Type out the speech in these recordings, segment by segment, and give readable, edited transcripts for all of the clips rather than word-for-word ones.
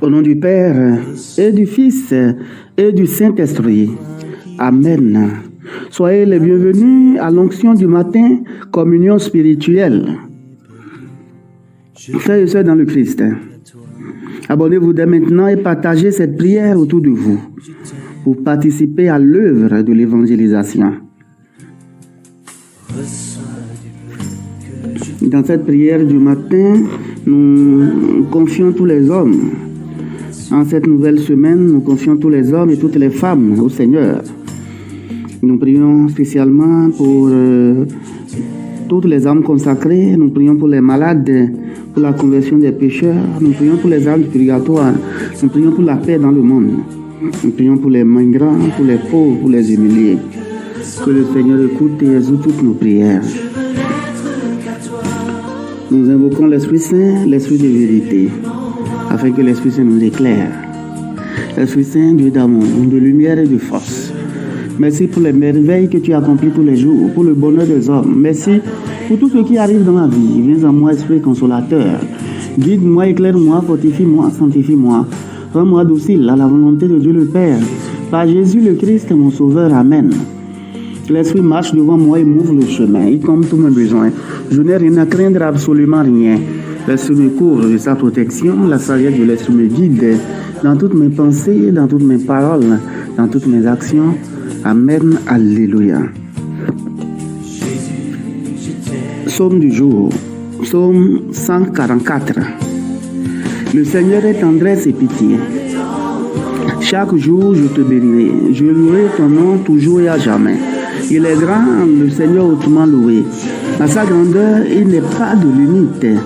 Au nom du Père et du Fils et du Saint-Esprit. Amen. Soyez les bienvenus à l'onction du matin, communion spirituelle. Frères et sœurs dans le Christ, abonnez-vous dès maintenant et partagez cette prière autour de vous pour participer à l'œuvre de l'évangélisation. Dans cette prière du matin, nous confions tous les hommes. En cette nouvelle semaine, nous confions tous les hommes et toutes les femmes au Seigneur. Nous prions spécialement pour toutes les âmes consacrées. Nous prions pour les malades, pour la conversion des pécheurs. Nous prions pour les âmes du purgatoire. Nous prions pour la paix dans le monde. Nous prions pour les migrants, pour les pauvres, pour les humiliés. Que le Seigneur écoute et exauce toutes nos prières. Nous invoquons l'Esprit Saint, l'Esprit de vérité, afin que l'Esprit Saint nous éclaire. L'Esprit Saint, Dieu d'amour, de lumière et de force. Merci pour les merveilles que tu accomplis tous les jours, pour le bonheur des hommes. Merci pour tout ce qui arrive dans ma vie. Viens en moi, Esprit consolateur. Guide-moi, éclaire-moi, fortifie-moi, sanctifie-moi. Rends-moi docile à la volonté de Dieu le Père. Par Jésus le Christ, mon Sauveur. Amen. L'Esprit marche devant moi et m'ouvre le chemin. Il comble tous mes besoins. Je n'ai rien à craindre, absolument rien. L'Esprit me couvre de sa protection. La sagesse de l'Esprit me guide dans toutes mes pensées, dans toutes mes paroles, dans toutes mes actions. Amen. Alléluia. Psaume du jour. Psaume 144. Le Seigneur est tendresse et pitié. Chaque jour, je te bénirai. Je louerai ton nom toujours et à jamais. Il est grand, le Seigneur hautement loué. À sa grandeur, il n'est pas de limite.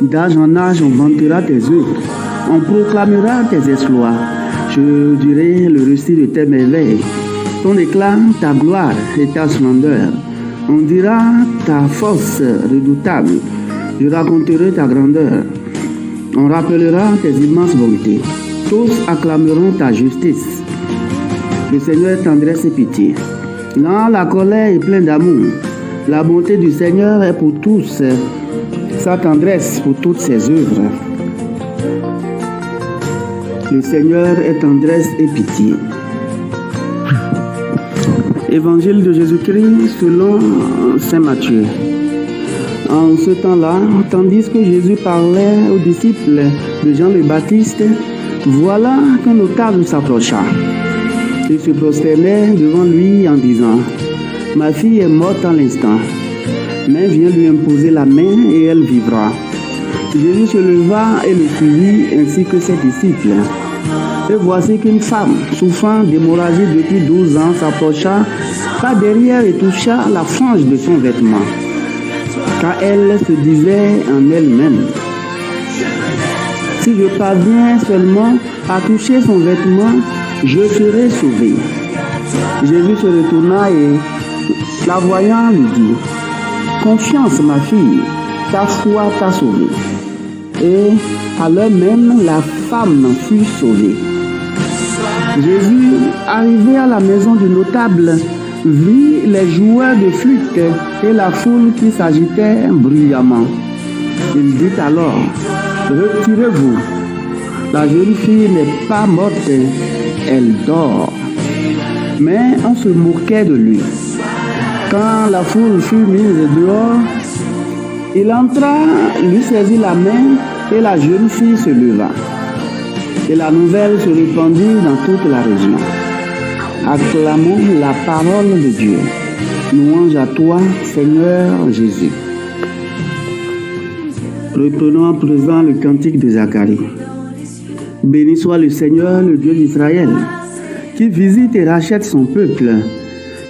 D'âge en âge, on vantera tes œuvres. On proclamera tes exploits. Je dirai le récit de tes merveilles. Ton éclat, ta gloire et ta splendeur. On dira ta force redoutable. Je raconterai ta grandeur. On rappellera tes immenses bontés. Tous acclameront ta justice. Le Seigneur est tendresse et pitié. Non, la colère est pleine d'amour. La bonté du Seigneur est pour tous. Sa tendresse pour toutes ses œuvres. Le Seigneur est tendresse et pitié. Évangile de Jésus-Christ selon Saint Matthieu. En ce temps-là, tandis que Jésus parlait aux disciples de Jean le Baptiste, voilà qu'un notable s'approcha. Il se prosternait devant lui en disant: « Ma fille est morte à l'instant, mais viens lui imposer la main et elle vivra. » Jésus se leva et le suivit ainsi que ses disciples. Et voici qu'une femme souffrant d'hémorragie depuis 12 ans s'approcha par derrière et toucha la frange de son vêtement, car elle se disait en elle-même: « Si je parviens seulement à toucher son vêtement, je serai sauvé. » Jésus se retourna et, la voyant, lui dit: « Confiance, ma fille, ta foi t'a sauvée. » Et à l'heure même, la femme fut sauvée. Jésus, arrivé à la maison du notable, vit les joueurs de flûte et la foule qui s'agitait bruyamment. Il dit alors: « Retirez-vous. La jeune fille n'est pas morte, elle dort. » Mais on se moquait de lui. Quand la foule fut mise dehors, il entra, lui saisit la main et la jeune fille se leva. Et la nouvelle se répandit dans toute la région. Acclamons la parole de Dieu. Louange à toi, Seigneur Jésus. Reprenons à présent le cantique de Zacharie. Béni soit le Seigneur, le Dieu d'Israël, qui visite et rachète son peuple.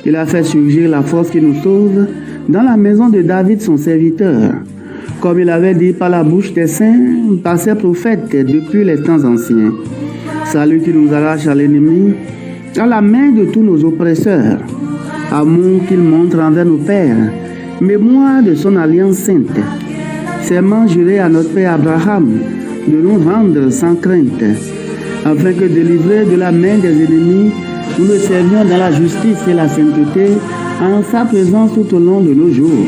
Il a fait surgir la force qui nous sauve dans la maison de David, son serviteur, comme il avait dit par la bouche des saints, par ses prophètes depuis les temps anciens. Salut qui nous arrache à l'ennemi, à la main de tous nos oppresseurs. Amour qu'il montre envers nos pères, mémoire de son alliance sainte. Serment juré à notre père Abraham de nous rendre sans crainte, afin que délivrés de la main des ennemis, nous le servions dans la justice et la sainteté, en sa présence tout au long de nos jours.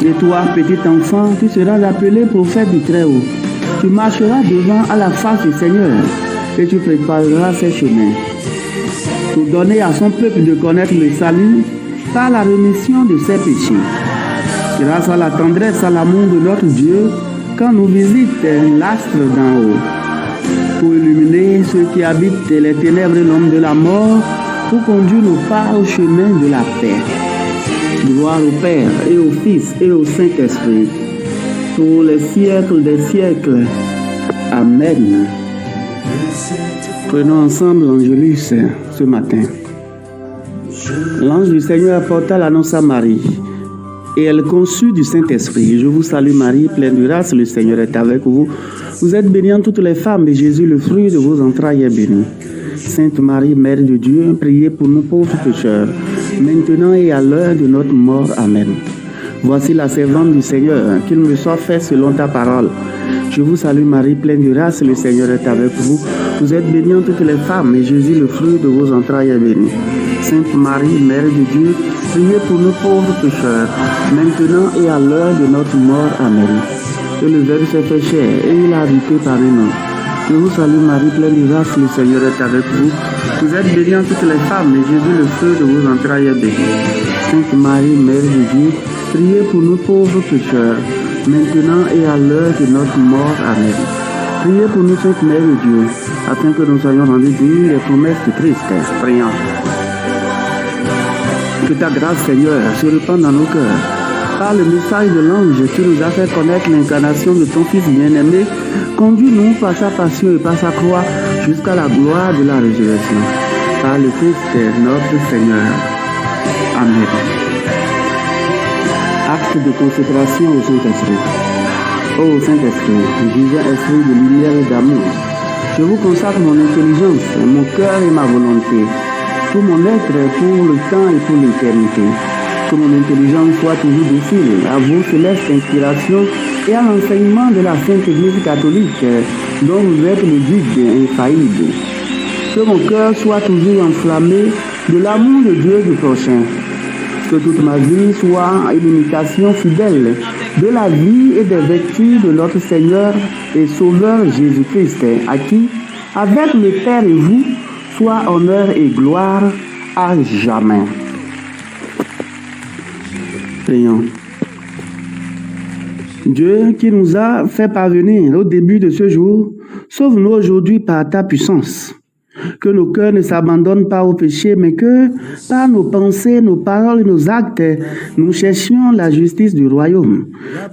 Et toi, petit enfant, tu seras appelé prophète du Très-Haut. Tu marcheras devant à la face du Seigneur et tu prépareras ses chemins pour donner à son peuple de connaître le salut par la rémission de ses péchés. Grâce à la tendresse, à l'amour de notre Dieu, quand nous visite l'astre d'en haut, pour illuminer ceux qui habitent les ténèbres et l'ombre de la mort, pour conduire nos pas au chemin de la paix. Gloire au Père et au Fils et au Saint-Esprit, pour les siècles des siècles. Amen. Prenons ensemble l'Angélus ce matin. L'ange du Seigneur apporta l'annonce à Marie, et elle conçut du Saint-Esprit. Je vous salue Marie, pleine de grâce, le Seigneur est avec vous. Vous êtes bénie entre toutes les femmes, et Jésus, le fruit de vos entrailles, est béni. Sainte Marie, Mère de Dieu, priez pour nous pauvres pécheurs, maintenant et à l'heure de notre mort. Amen. Voici la servante du Seigneur, qu'il me soit fait selon ta parole. Je vous salue Marie, pleine de grâce, le Seigneur est avec vous. Vous êtes bénie entre toutes les femmes, et Jésus, le fruit de vos entrailles, est béni. Sainte Marie, Mère de Dieu, priez pour nous pauvres pécheurs, maintenant et à l'heure de notre mort. Amen. Et le Verbe s'est fait chair, et il a habité parmi nous. Je vous salue Marie, pleine de grâce, le Seigneur est avec vous. Vous êtes bénie entre toutes les femmes, et Jésus, le fruit de vos entrailles, est béni. Sainte Marie, Mère de Dieu, priez pour nous pauvres pécheurs, maintenant et à l'heure de notre mort. Amen. Priez pour nous, Sainte Mère de Dieu, afin que nous soyons rendus dignes des promesses de Christ. Prions. Que ta grâce, Seigneur, se répande dans nos cœurs. Par le message de l'ange qui nous a fait connaître l'incarnation de ton Fils bien-aimé, conduis-nous par sa passion et par sa croix jusqu'à la gloire de la résurrection. Par le Christ notre Seigneur. Amen. Acte de consécration au Saint-Esprit. Ô Saint-Esprit, divin esprit de lumière et d'amour, je vous consacre mon intelligence, mon cœur et ma volonté, tout mon être pour le temps et pour l'éternité. Que mon intelligence soit toujours docile à vos célestes inspirations et à l'enseignement de la Sainte Église catholique, dont vous êtes le guide infaillible. Que mon cœur soit toujours enflammé de l'amour de Dieu du prochain. Que toute ma vie soit une imitation fidèle de la vie et des vertus de notre Seigneur et Sauveur Jésus-Christ, à qui, avec le Père et vous, soit honneur et gloire à jamais. Prions. Dieu qui nous a fait parvenir au début de ce jour, sauve-nous aujourd'hui par ta puissance. Que nos cœurs ne s'abandonnent pas au péché, mais que par nos pensées, nos paroles et nos actes, nous cherchions la justice du royaume.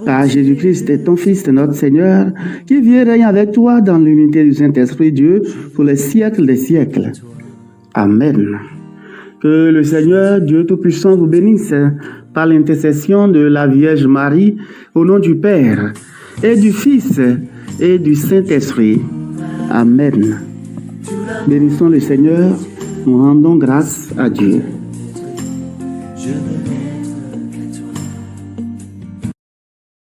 Par Jésus-Christ, ton Fils, notre Seigneur, qui vit et règne avec toi dans l'unité du Saint-Esprit Dieu pour les siècles des siècles. Amen. Que le Seigneur, Dieu Tout-Puissant, vous bénisse par l'intercession de la Vierge Marie, au nom du Père et du Fils et du Saint-Esprit. Amen. Bénissons le Seigneur, nous rendons grâce à Dieu.